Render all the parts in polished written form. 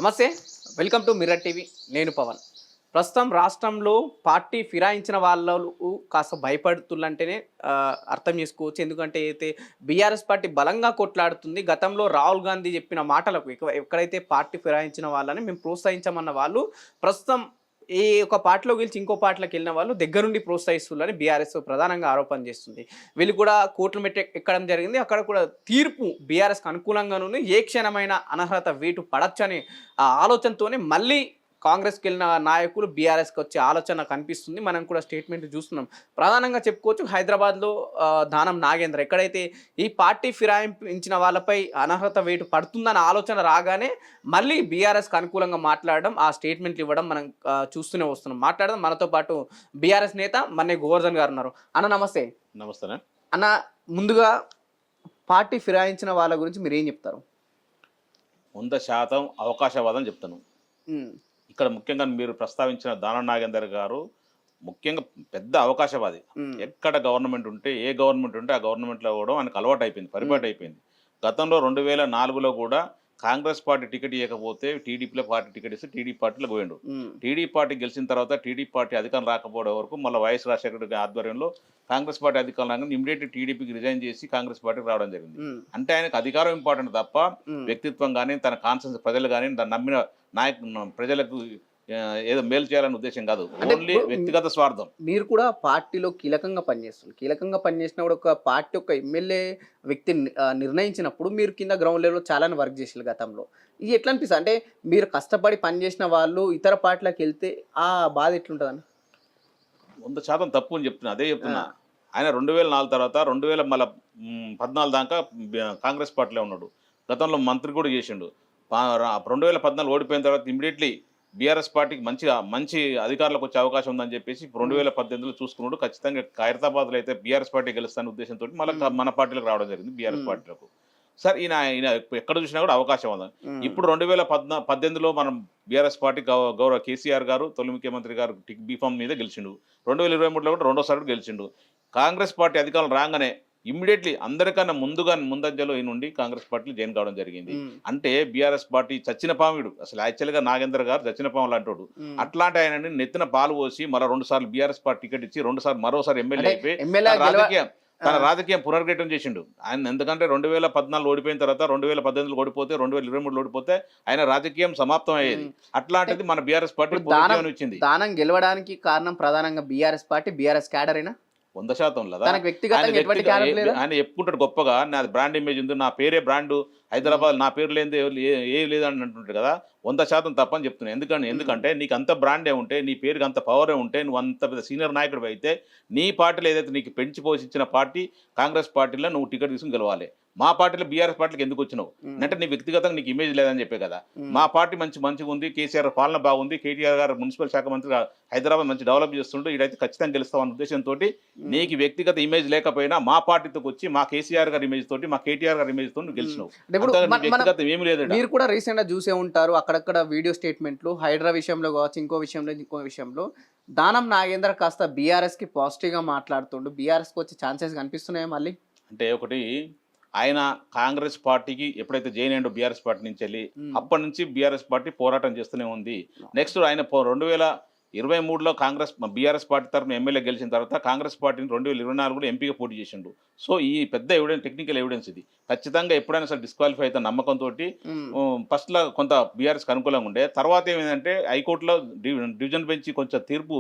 నమస్తే. Welcome to mirror TV. నేను పవన్. ప్రస్తుతం రాష్ట్రంలో పార్టీ ఫిరాయించిన వాళ్ళు కాస్త భయపడుతున్నంటేనే అర్థం చేసుకోవచ్చు. ఎందుకంటే అయితే బీఆర్ఎస్ పార్టీ బలంగా కొట్లాడుతుంది. గతంలో రాహుల్ గాంధీ చెప్పిన మాటలకు ఎక్కడైతే పార్టీ ఫిరాయించిన వాళ్ళని మేము ప్రోత్సహించమన్న వాళ్ళు ప్రస్తుతం ఈ ఒక పార్టీలో గెలిచి ఇంకో పార్టీలోకి వెళ్ళిన వాళ్ళు దగ్గరుండి ప్రోత్సహిస్తున్నారని బీఆర్ఎస్ ప్రధానంగా ఆరోపణ చేస్తుంది. వీళ్ళు కూడా కోర్టుల మెట్టు ఎక్కడం జరిగింది. అక్కడ కూడా తీర్పు బీఆర్ఎస్కి అనుకూలంగానే ఏ క్షణమైన అనర్హత వేటు పడచ్చని ఆ ఆలోచనతోనే మళ్ళీ కాంగ్రెస్కి వెళ్ళిన నాయకులు బీఆర్ఎస్కి వచ్చే ఆలోచన కనిపిస్తుంది. మనం కూడా స్టేట్మెంట్ చూస్తున్నాం. ప్రధానంగా చెప్పుకోవచ్చు హైదరాబాద్లో దానం నాగేంద్ర ఎక్కడైతే ఈ పార్టీ ఫిరాయించిన వాళ్ళపై అనర్హత వేటు పడుతుందన్న ఆలోచన రాగానే మళ్ళీ బీఆర్ఎస్కి అనుకూలంగా మాట్లాడడం, ఆ స్టేట్మెంట్లు ఇవ్వడం మనం చూస్తూనే వస్తున్నాం. మాట్లాడడం మనతో పాటు బీఆర్ఎస్ నేత మన్నే గోవర్ధన్ గారు ఉన్నారు. అన్న నమస్తే. నమస్తే అన్న, ముందుగా పార్టీ ఫిరాయించిన వాళ్ళ గురించి మీరు ఏం చెప్తారు? 100% అవకాశవాదం చెప్తాను. ఇక్కడ ముఖ్యంగా మీరు ప్రస్తావించిన దానం నాగేందర్ గారు ముఖ్యంగా పెద్ద అవకాశవాది. ఎక్కడ గవర్నమెంట్ ఉంటే ఏ గవర్నమెంట్ ఉంటే ఆ గవర్నమెంట్లో కూడా ఆయనకు అలవాటు అయిపోయింది, పరిపాటి అయిపోయింది. గతంలో 2004లో కూడా కాంగ్రెస్ పార్టీ టికెట్ ఇవ్వకపోతే టీడీపీలో పార్టీ టికెట్ ఇస్తే టీడీపీ పార్టీలో పోయిండు. టీడీపీ పార్టీ గెలిచిన తర్వాత టీడీపీ పార్టీ అధికారం రాకపోవడం వరకు మళ్ళీ వైఎస్ రాజశేఖర రెడ్డి ఆధ్వర్యంలో కాంగ్రెస్ పార్టీ అధికారం రాగానే ఇమీడియట్ టీడీపీకి రిజైన్ చేసి కాంగ్రెస్ పార్టీకి రావడం జరిగింది. అంటే ఆయనకు అధికారం ఇంపార్టెంట్ తప్ప వ్యక్తిత్వం కానీ తన కాన్సెన్స్ ప్రజలు కానీ తన నమ్మిన ప్రజలకు ఏదో మేలు చేయాలనే ఉద్దేశం కాదు, ఓన్లీ వ్యక్తిగత స్వార్థం. మీరు కూడా పార్టీలో కీలకంగా పనిచేస్తున్నారు. కీలకంగా పనిచేసిన కూడా ఒక పార్టీ ఒక ఎమ్మెల్యే వ్యక్తి నిర్ణయించినప్పుడు మీరు కింద గ్రౌండ్ లెవెల్లో చాలానే వర్క్ చేసారు గతంలో. ఇది ఎట్లా అనిపిస్తుంది? అంటే మీరు కష్టపడి పనిచేసిన వాళ్ళు ఇతర పార్టీలకు వెళ్తే ఆ బాధ ఎట్లుంటుందని? 100% తప్పు అని చెప్తున్నా, అదే చెప్తున్నా. ఆయన 2004 తర్వాత 2014 దాకా కాంగ్రెస్ పార్టీలో ఉన్నాడు. గతంలో మంత్రి కూడా చేసిండు. 2014 ఓడిపోయిన తర్వాత ఇమీడియట్లీ బీఆర్ఎస్ పార్టీకి మంచి అధికారులకు వచ్చే అవకాశం ఉందని చెప్పేసి 2018లో చూసుకున్నాడు. ఖచ్చితంగా ఖైరతాబాద్లో అయితే బీఆర్ఎస్ పార్టీ గెలుస్తానే ఉద్దేశంతో మళ్ళీ మన పార్టీలకు రావడం జరిగింది, బీఆర్ఎస్ పార్టీలకు. సార్ ఈయన ఎక్కడ చూసినా కూడా అవకాశం ఉంది. ఇప్పుడు 2018లో మనం బీఆర్ఎస్ పార్టీ గౌరవ కేసీఆర్ గారు తొలి ముఖ్యమంత్రి గారు బీఫామ్ మీద గెలిచిండు. 2023లో కూడా రెండోసారి గెలిచిండు. కాంగ్రెస్ పార్టీ అధికారులు రాగానే ఇమ్మీడియట్లీ అందరికన్నా ముందంజలో ఈ నుండి కాంగ్రెస్ పార్టీలో జాయిన్ కావడం జరిగింది. అంటే బీఆర్ఎస్ పార్టీ చచ్చిన పాముడు, అసలు యాక్చువల్గా నాగేంద్ర గారు చచ్చిన పాములు అంటాడు. అట్లాంటి ఆయన నెత్తిన పాలు పోసి మరో 2 సార్లు బీఆర్ఎస్ పార్టీ టికెట్ ఇచ్చి మరోసారి ఎమ్మెల్యే అయిపోయి తన రాజకీయం పునర్గఠనం చేసిండు ఆయన. ఎందుకంటే 2014 ఓడిపోయిన తర్వాత 2018లో ఓడిపోతే 2023లో ఓడిపోతే ఆయన రాజకీయం సమాప్తం అయ్యేది. అట్లాంటిది మన బీఆర్ఎస్ పార్టీ ఇచ్చింది. దానం గెలవడానికి కారణం ప్రధానంగా బీఆర్ఎస్ పార్టీ, బీఆర్ఎస్ క్యాడర్ అయినా 100% ఆయన చెప్పుకుంటాడు గొప్పగా, నాది బ్రాండ్ ఇమేజ్ ఉంది, నా పేరే బ్రాండ్, హైదరాబాద్ నా పేరు లేని ఏ లేదని అంటుంటాడు కదా. 100% తప్పని చెప్తున్నాను. ఎందుకంటే నీకు అంత బ్రాండే ఉంటే, నీ పేరుకి అంత పవరే ఉంటే, నువ్వు అంత పెద్ద సీనియర్ నాయకుడు అయితే నీ పార్టీలో ఏదైతే నీకు పెంచి పోషించిన పార్టీ కాంగ్రెస్ పార్టీలో నువ్వు టికెట్ తీసుకుని గెలవాలి. మా పార్టీలో బీఆర్ఎస్ పార్టీకి ఎందుకు వచ్చినావు అంటే నీ వ్యక్తిగతంగా నీకు ఇమేజ్ లేదని చెప్పే కదా. మా పార్టీ మంచిగా ఉంది, కేసీఆర్ పాలన బాగుంది, కేటీఆర్ గారు మున్సిపల్ శాఖ మంత్రి హైదరాబాద్ మంచి డెవలప్ చేస్తుంటూ ఇదైతే ఖచ్చితంగా గెలుస్తాం అన్న ఉద్దేశంతో నీకు వ్యక్తిగత ఇమేజ్ లేకపోయినా మా పార్టీతో వచ్చి మా కేసీఆర్ గారి ఇమేజ్ తోటి, మా కేటీఆర్ గారి ఇమేజ్ తోటి గెలిచినావు. ఏమి లేదు. మీరు కూడా రీసెంట్ గా చూసే ఉంటారు అక్కడక్కడ వీడియో స్టేట్మెంట్లు, హైడ్రా విషయంలో కావచ్చు, ఇంకో విషయంలో దానం నాగేంద్ర కాస్త బీఆర్ఎస్ కి పాజిటివ్ గా మాట్లాడుతుండు. బీఆర్ఎస్ కి వచ్చే ఛాన్సెస్ కనిపిస్తున్నాయా మళ్ళీ? అంటే ఒకటి, ఆయన కాంగ్రెస్ పార్టీకి ఎప్పుడైతే జాయిన్ అయ్యిండో బీఆర్ఎస్ పార్టీ నుంచి వెళ్ళి అప్పటి నుంచి బీఆర్ఎస్ పార్టీ పోరాటం చేస్తూనే ఉంది. నెక్స్ట్ ఆయన 2023లో బీఆర్ఎస్ పార్టీ తరఫున ఎమ్మెల్యే గెలిచిన తర్వాత కాంగ్రెస్ పార్టీని 2024లో ఎంపీగా పోటీ చేసిండు. సో ఈ పెద్ద టెక్నికల్ ఎవిడెన్స్ ఇది. ఖచ్చితంగా ఎప్పుడైనా సరే డిస్క్వాలిఫై అయితే నమ్మకంతో ఫస్ట్లో కొంత బీఆర్ఎస్కి అనుకూలంగా ఉండే, తర్వాత ఏమైందంటే హైకోర్టులో డివిజన్ బెంచ్ కొంచెం తీర్పు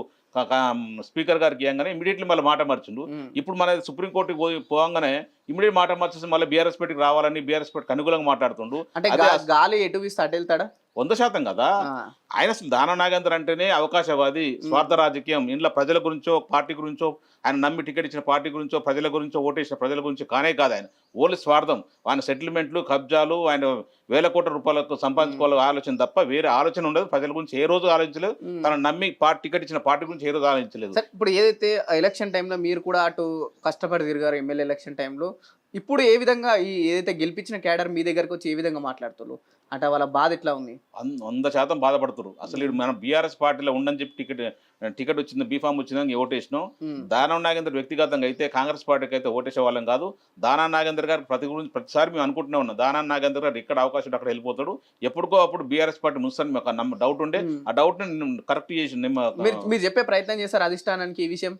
స్పీకర్ గారికి ఇవ్వగానే ఇమీడియట్లీ మళ్ళీ మాట మార్చిండు. ఇప్పుడు మన సుప్రీంకోర్టుకి పోగానే ఇమీడియట్ మాట మార్చేసి మళ్ళీ బీఆర్ఎస్ పార్టీకి రావాలని బీఆర్ఎస్ పార్టీకి అనుకూలంగా మాట్లాడుతుండు. అంటే గాలి ఎటు వీస్తే అటు వెళ్తాడా? 100% కదా. ఆయన అసలు దానం నాగేంద్ర అంటేనే అవకాశవాది, స్వార్థ రాజకీయం. ఇంట్లో ప్రజల గురించో పార్టీ గురించో, ఆయన నమ్మి టికెట్ ఇచ్చిన పార్టీ గురించో, ప్రజల గురించో, ఓటేసిన ప్రజల గురించి కానే కాదు. ఆయన ఓన్లీ స్వార్థం. ఆయన సెటిల్మెంట్లు, కబ్జాలు, ఆయన వేల కోట్ల రూపాయలకు సంపాదించుకోవాలని ఆలోచన తప్ప వేరే ఆలోచన ఉండదు. ప్రజల గురించి ఏ రోజు ఆలోచించలేదు, తన నమ్మి టికెట్ ఇచ్చిన పార్టీ గురించి ఏ రోజు ఆలోచించలేదు. ఇప్పుడు ఏదైతే ఎలక్షన్ టైంలో మీరు కూడా అటు కష్టపడి తిరిగారు, ఎమ్మెల్యే ఎలక్షన్ టైంలో ఇప్పుడు ఏ విధంగా ఈ ఏదైతే గెలిపించిన క్యాడర్ మీ దగ్గరకు వచ్చి ఏ విధంగా మాట్లాడుతున్నారు అంటే వాళ్ళ బాధ ఎట్లా ఉంది? 100% బాధపడుతున్నారు. అసలు ఈడు మనం బీఆర్ఎస్ పార్టీలో ఉండని చెప్పి టికెట్ వచ్చింది, బీఫామ్ వచ్చిందని ఓటేసినాం. ఉమ్, దానం నాగేందర్ వ్యక్తిగతంగా అయితే కాంగ్రెస్ పార్టీకి అయితే ఓటేసే వాళ్ళం కాదు. దానా నాగేందర్ గారు గురించి ప్రతిసారి మేము అనుకుంటూనే ఉన్నాం. దానా నాగేందర్ గారు ఇక్కడ అవకాశం అక్కడ వెళ్ళిపోతాడు. ఎప్పటికో అప్పుడు బీఆర్ఎస్ పార్టీ ముస్తాను మాకు డౌట్ ఉండే. ఉమ్. ఆ డౌట్ని కరెక్ట్ చేసి మీరు మీరు చెప్పే ప్రయత్నం చేస్తారు అధిష్టానానికి ఈ విషయం?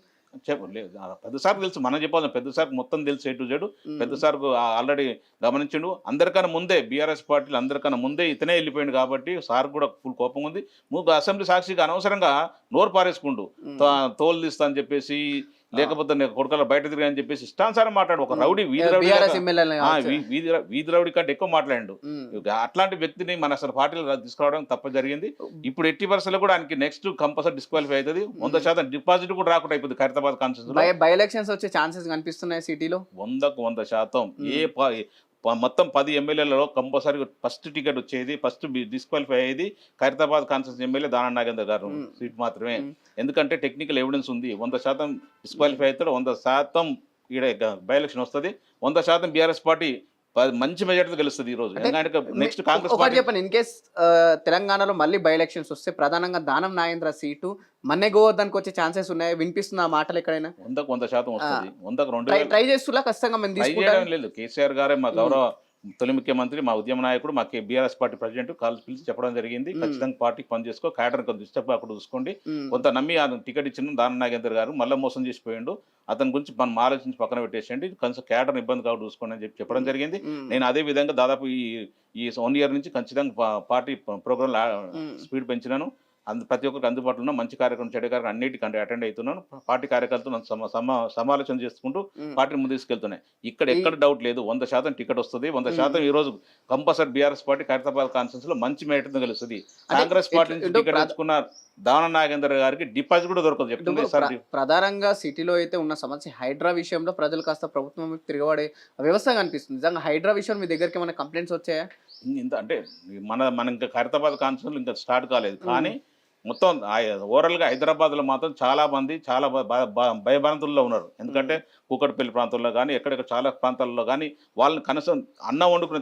లేదు పెద్ద సార్కి తెలుసు, మనం చెప్పాలి. పెద్ద సార్కి మొత్తం తెలుసు A to Z. ఉమ్, పెద్ద సార్కు ఆల్రెడీ గమనించిండు. అందరికన్నా ముందే బీఆర్ఎస్ పార్టీలు అందరికన్నా ముందే ఇతనే వెళ్ళిపోయింది కాబట్టి సార్ కూడా ఫుల్ కోపం ఉంది. అసెంబ్లీ సాక్షిగా అనవసరంగా నోరు పారేసుకుంటూ ఉమ్. తోలు తీస్తా అని చెప్పేసి, లేకపోతే నేను కొడుకల బయట తిరిగా అని చెప్పేసి ఇష్టానుసారం మాట్లాడు. ఒక రౌడీ, వీధి రౌడీ బీఆర్ఎస్ ఎమ్మెల్యేలు వీధి రౌడీ కంటే ఎక్కువ మాట్లాడిండు. అట్లాంటి వ్యక్తిని మన అసలు పార్టీలు తీసుకురావడం తప్ప జరిగింది. ఇప్పుడు ఎట్టి పరిస్థితుల్లో కూడా ఆయనకి నెక్స్ట్ కంపల్సరీ డిస్క్వాలిఫై అవుతుంది. 100% డిపాజిట్ కూడా రాకుండా అయిపోతుంది ఖైరతాబాద్ కాన్స్టిట్యూన్సీ. బై ఎలక్షన్స్ వచ్చే ఛాన్సెస్ కనిపిస్తున్నాయి సిటీలో. 100% మొత్తం 10 ఎమ్మెల్యేలలో కంపల్సరీ ఫస్ట్ టికెట్ వచ్చేది, ఫస్ట్ డిస్క్వాలిఫై అయ్యేది ఖైరతాబాద్ కాన్స్టిట్యూన్సీ ఎమ్మెల్యే దానా నాగేందర్ గారు సీట్ మాత్రమే. ఎందుకంటే టెక్నికల్ ఎవిడెన్స్ ఉంది. 100% డిస్క్వాలిఫై అవుతాడు. 100% ఈడ బై ఎలక్షన్ వస్తుంది. 100% బీఆర్ఎస్ పార్టీ మంచి మెజార్టీతో గెలుస్తుంది ఈ రోజు. ఎందుకంటే నెక్స్ట్ కాంగ్రెస్ ఒకటి చెప్పండి, ఇన్ కేస్ తెలంగాణలో మళ్ళీ బై ఎలక్షన్స్ వస్తే ప్రధానంగా దానం నాగేంద్ర సీటు మన్నే గోవర్ధన్కి వచ్చే ఛాన్సెస్ ఉన్నాయి. వినిపిస్తున్న ఆ మాటలు ఎక్కడైనా? 100% వస్తుంది. 100 ట్రై చేస్తున్నా ఖచ్చితంగా మేము ట్రై తీసుకుంటాం. చేయడం లేదు. కేసీఆర్ గారే మా గౌరవ తొలి ముఖ్యమంత్రి, మా ఉద్యమ నాయకుడు, మా బీఆర్ఎస్ పార్టీ ప్రెసిడెంట్ కాల్సి పిలిచి చెప్పడం జరిగింది. ఖచ్చితంగా పార్టీకి పనిచేసుకో, క్యాడర్ కొంత డిస్టర్బ్ అక్కడ చూసుకోండి. కొంత నమ్మి ఆ టికెట్ ఇచ్చిన దాన నాగేందర్ గారు మళ్ళీ మోసం చేసిపోయిండు. అతని గురించి మనం ఆలోచించి పక్కన పెట్టేసేయండి. కొంచెం క్యాడర్ ఇబ్బంది కావడం చూసుకోండి అని చెప్పడం జరిగింది. నేను అదే విధంగా దాదాపు ఈ 1 year నుంచి ఖచ్చితంగా పార్టీ ప్రోగ్రామ్ స్పీడ్ పెంచినాను. ప్రతి ఒక్కరికి అందుబాటులో ఉన్న మంచి కార్యక్రమం, చెడు కార్యక్రమం అన్నిటికంటే అటెండ్ అవుతున్నాను. పార్టీ కార్యకర్తలతో సమాలోచన చేసుకుంటూ పార్టీని ముందు తీసుకెళ్తున్నాయి. ఎక్కడ డౌట్ లేదు. 100% టికెట్ వస్తుంది. 100% ఈ రోజు కంపల్సరీ బీఆర్ఎస్ పార్టీ ఖైరతాబాద్ కాన్స్టిట్యూన్సీలో మంచి మేటతో గెలుస్తుంది. కాంగ్రెస్ పార్టీ నుంచి టికెట్ తెచ్చుకున్న దాన నాగేందర్ గారికి డిపాజిట్ కూడా దొరకదు. చెప్తుంది సార్. ప్రధానంగా సిటీలో అయితే ఉన్న సమస్య హైడ్రా విషయంలో ప్రజలు కాస్త ప్రభుత్వం వైపు తిరగబడే వ్యవస్థ కనిపిస్తుంది. నిజంగా హైడ్రా విషయం మీ దగ్గరికి ఏమైనా కంప్లైంట్స్ వచ్చాయా? ఇంత అంటే మన ఇంకా ఖైరతాబాద్ కాన్స్టిట్యూన్సీ ఇంకా స్టార్ట్ కాలేదు. కానీ మొత్తం ఓవరాల్గా హైదరాబాద్లో మాత్రం చాలా మంది చాలా భయభ్రాంతుల్లో ఉన్నారు. ఎందుకంటే కూకట్పల్లి ప్రాంతంలో కానీ ఎక్కడెక్కడ చాలా ప్రాంతాల్లో కానీ వాళ్ళని కనీసం అన్నం వండుకుని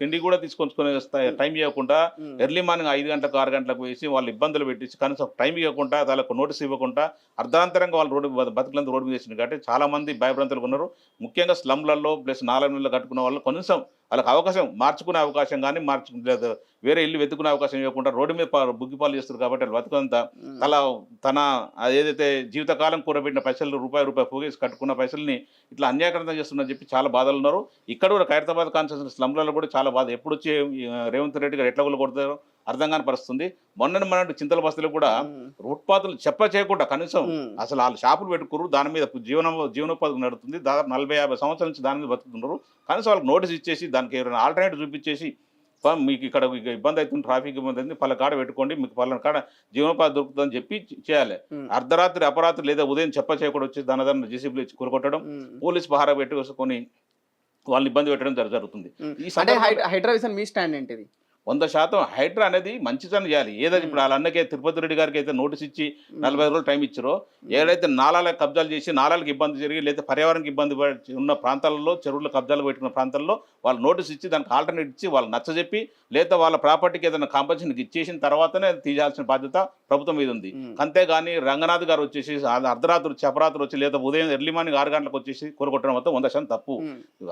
తిండి కూడా తీసుకొచ్చుకునే టైం ఇవ్వకుండా ఎర్లీ మార్నింగ్ 5 గంటలకు 6 గంటలకు వేసి వాళ్ళు ఇబ్బందులు పెట్టించి కనీసం టైం ఇవ్వకుండా, వాళ్ళకు నోటీస్ ఇవ్వకుండా అర్ధాంతరంగా వాళ్ళు బతుకులంతా రోడ్డు మీద వేసింది. కాబట్టి చాలా మంది భయభ్రాంతులు ఉన్నారు. ముఖ్యంగా స్లమ్లలో ప్లస్ 4 నెలలు కట్టుకున్న వాళ్ళు కనీసం వాళ్ళకి అవకాశం మార్చుకునే అవకాశం కానీ లేదు వేరే ఇల్లు వెతుకునే అవకాశం ఇవ్వకుండా రోడ్డు మీద బుగ్గిపాలు చేస్తారు. కాబట్టి వాళ్ళు బతుకంతా తన ఏదైతే జీవితకాలం కూరబెట్టిన పైసలు రూపాయి పోగేసి కట్టుకున్న పైసల్ని ఇట్లా అన్యాకరణం చేస్తున్నారని చెప్పి చాలా బాధలు ఉన్నారు. ఇక్కడ కూడా ఖైరతాబాద్ కాన్స్టిట్యూన్సీ స్లమ్లలో కూడా చాలా బాధ. ఎప్పుడు వచ్చి రేవంత్ రెడ్డి గారు ఎట్లా కొడతారో అర్థం కాని పరిస్థితుంది. మొన్న చింతల బస్తీలో కూడా రూట్పాతులు చేయకుండా కనీసం అసలు వాళ్ళు షాపులు పెట్టుకున్నారు. దాని మీద జీవనోపాధి నడుతుంది. దాదాపు 40-50 సంవత్సరాల నుంచి దాని మీద బతుకుతున్నారు. కనీసం వాళ్ళకి నోటీస్ ఇచ్చేసి దానికి ఏమైనా ఆల్టర్నేటివ్ చూపించేసి మీకు ఇక్కడ ఇబ్బంది అవుతుంది, ట్రాఫిక్ ఇబ్బంది అవుతుంది, పలానా కాడ పెట్టుకోండి, మీకు పలానా కాడ జీవనోపాధి దొరుకుతుందని చెప్పి చేయాలి. అర్ధరాత్రి అపరాత్రి లేదా ఉదయం చేయకుండా వచ్చి దాని జేసీబీలు ఇచ్చి కూరగొట్టడం, పోలీస్ పహారా పెట్టుకొని వాళ్ళని ఇబ్బంది పెట్టడం జరుగుతుంది. హైడ్రా విషయం మీ స్టాండ్ ఏంటిది? 100% హైడ్రా అనేది మంచిదని చేయాలి. ఏదైతే ఇప్పుడు వాళ్ళ అన్నకే తిరుపతి రెడ్డి గారికి అయితే నోటీస్ ఇచ్చి 45 రోజులు టైం ఇచ్చారో, ఏదైతే నాలాలకు కబ్జాలు చేసి నాలాలకు ఇబ్బంది జరిగి లేదా పర్యావరణానికి ఇబ్బంది ఉన్న ప్రాంతాలలో, చెరువులు కబ్జాలు పెట్టుకున్న ప్రాంతాల్లో వాళ్ళు నోటీస్ ఇచ్చి దానికి ఆల్టర్నేట్ ఇచ్చి వాళ్ళు నచ్చజెప్పి లేదా వాళ్ళ ప్రాపర్టీకి ఏదైనా కాంపన్సేషన్ ఇచ్చేసిన తర్వాతనే తీయాల్సిన బాధ్యత ప్రభుత్వం మీద ఉంది. అంతేగాని రంగనాథ్ గారు వచ్చేసి అర్ధరాత్రి వచ్చి అపరాత్రి వచ్చి లేదా ఉదయం ఎర్లీ మార్నింగ్ 6 గంటలకు వచ్చేసి కూరగొట్టడం మొత్తం 100% తప్పు.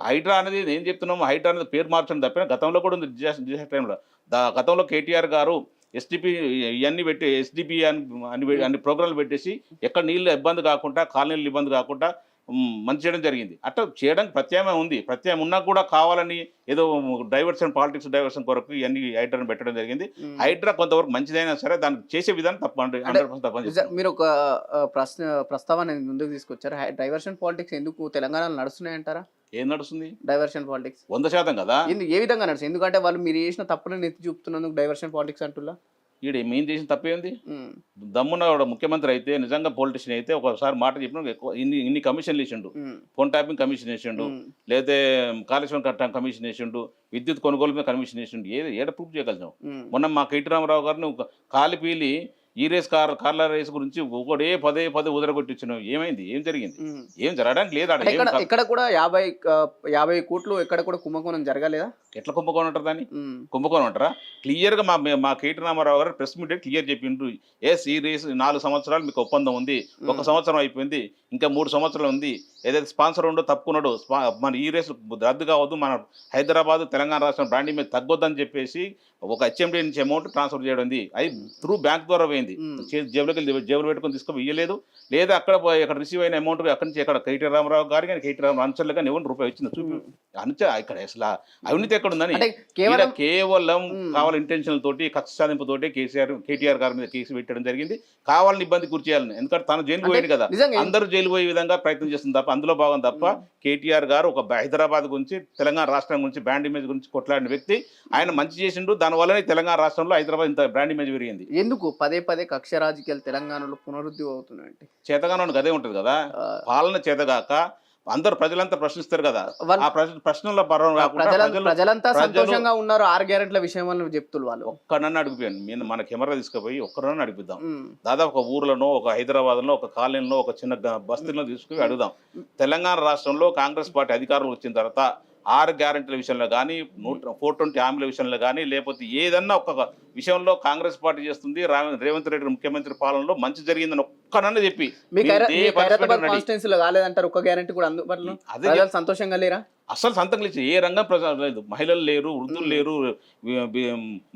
హైడ్రా అనేది ఏం చెప్తున్నాము, హైడ్రా అనేది పేరు మార్చడం తప్పిన గతంలో కూడా ఉంది. డిజాస్టర్ టైంలో గతంలో కేటీఆర్ గారు ఎస్డిపి ఇవన్నీ పెట్టి ఎస్డిపి అన్ని ప్రోగ్రాంలు పెట్టేసి ఎక్కడ నీళ్ళు ఇబ్బంది కాకుండా, కాలనీళ్ళు ఇబ్బంది కాకుండా మంచి చేయడం జరిగింది. అట్లా చేయడానికి ప్రత్యామ్నాయం ఉంది. ప్రత్యామ్నాయం ఉన్నా కూడా కావాలని ఏదో పాలిటిక్స్ డైవర్షన్ కొరకు ఇవన్నీ హైడ్రాను పెట్టడం జరిగింది. హైడ్రా కొంతవరకు మంచిదైనా సరే దానికి చేసే విధానం తప్పండి. మీరు ఒక ప్రస్తావన ముందుకు తీసుకొచ్చారు. డైవర్షన్ పాలిటిక్స్ ఎందుకు తెలంగాణలో నడుస్తున్నాయంటారా? ఏం నడుస్తుంది డైవర్షన్ పాలిటిక్స్? 100% కదా. ఏ విధంగా నడుస్తుంది? ఎందుకంటే వాళ్ళు మీరు చేసిన తప్పులను ఎత్తి చూపుతున్నందుకు డైవర్షన్ పాలిటిక్స్ అంటున్నా. ఈడ మేము చేసిన తప్పేంది? దమ్మున్న ముఖ్యమంత్రి అయితే నిజంగా పొలిటీషియన్ అయితే ఒకసారి మాట చెప్పిన ఇన్ని కమిషన్లు వేసిండు. ఫోన్ ట్యాపింగ్ కమిషన్ వేసిండు, లేదా కాళేశ్వరం కట్టడం కమిషన్ వేసిండు, విద్యుత్ కొనుగోలు మీద కమిషన్ వేసిండు. ఏడ ప్రూఫ్ చేయగలిగాం? మొన్న మా కేటీ రామారావు గారిని కాలిపీలి ఈ రేస్ కార్ల రేస్ గురించి ఒకటే పదే పదే ఉదరగొట్టించిన ఏమైంది, ఏం జరిగింది, ఉమ్. ఏం జరగడానికి లేదు ఆడ. ఇక్కడ ఇక్కడ కూడా 50 కోట్లు ఎక్కడ కూడా కుంభకోణం జరగలేదా? ఎట్లా కుంభకోణం ఉంటారు దాన్ని? ఉమ్. కుంభకోణం అంటారా? క్లియర్గా మా కేటీ రామారావు గారు ప్రెస్ మీట్ క్లియర్ చెప్పిండ్రు. ఈ రేస్ 4 సంవత్సరాలు మీకు ఒప్పందం ఉంది, 1 సంవత్సరం అయిపోయింది, ఇంకా 3 సంవత్సరాలు ఉంది. ఏదైతే స్పాన్సర్ ఉండో తప్పుకున్నాడో మన ఈ రేసు రద్దు కావద్దు, మన హైదరాబాద్ తెలంగాణ రాష్ట్రం బ్రాండింగ్ మీద తగ్గొద్దని చెప్పేసి ఒక హెచ్ఎండి నుంచి అమౌంట్ ట్రాన్స్ఫర్ చేయడం ఉంది. అది త్రూ బ్యాంక్ ద్వారా పోయింది. జేబులు పెట్టుకొని తీసుకొని ఇయ్యలేదు, లేదా అక్కడ రిసీవ్ అయిన అమౌంట్ అక్కడి నుంచి ఎక్కడ కేటీ రామారావు గారు కానీ కేటీ రామారావు అంచర్లు కానీ ఎవరు రూపాయి వచ్చింది చూపి ఇక్కడ అసలు అవినీతి ఎక్కడ ఉందని. అంటే కేవలం కేవలం కావాల ఇంటెన్షన్ తోటి కక్ష సాధింపుతోటి కేటీఆర్ గారి మీద కేసు పెట్టడం జరిగింది. కావాలని ఇబ్బంది గురి చేయాలని, ఎందుకంటే తను జైలు పోయింది కదా, నిజంగా అందరూ జైలు పోయే విధంగా ప్రయత్నం చేస్తుంది తప్ప అందులో భాగం తప్ప. కేటీఆర్ గారు ఒక హైదరాబాద్ గురించి తెలంగాణ రాష్ట్రం గురించి బ్రాండ్ ఇమేజ్ గురించి కొట్లాడిన వ్యక్తి. ఆయన మంచి చేసిండు, దానివల్లనే తెలంగాణ రాష్ట్రంలో హైదరాబాద్ ఇంత బ్రాండ్ ఇమేజ్ పెరిగింది. ఎందుకు పదే పదే కక్ష రాజకీయాలు తెలంగాణలో పునరుద్ధి అవుతున్నాయంటే చేతగానో గదే ఉంటుంది కదా, పాలన చేతగాక అందరు ప్రజలంతా ప్రశ్నిస్తారు కదా, ఆ ప్రశ్నల పరం కాకుండా ప్రజలంతా సంతోషంగా ఉన్నారు 6 గ్యారెంట్ల విషయం అని చెప్తున్నారు వాళ్ళు. ఒక్కడన్నా అడిగిపోయాను, మన కెమెరా తీసుకుపోయి ఒక్కడన్నా అడిగిద్దాం. దాదాపు ఒక ఊర్లోనో, ఒక హైదరాబాద్లో, ఒక కాలనీలో, ఒక చిన్న బస్తీలో తీసుకుని అడుగుదాం. తెలంగాణ రాష్ట్రంలో కాంగ్రెస్ పార్టీ అధికారంలో వచ్చిన తర్వాత 6 గ్యారెంటీల విషయంలో కానీ, 420 హామీల విషయంలో కానీ, లేకపోతే ఏదన్నా ఒక విషయంలో కాంగ్రెస్ పార్టీ చేస్తుంది, రేవంత్ రెడ్డి ముఖ్యమంత్రి పాలనలో మంచి జరిగిందని ఒక్కనన్నా చెప్పి కాలేదంటారు. ఒక్క గ్యారెంటీ కూడా అందుబాటులో అదే సంతోషంగా లేరా? అసలు సంతకం ఇచ్చి ఏ రంగం లేదు. మహిళలు లేరు, వృద్ధులు లేరు,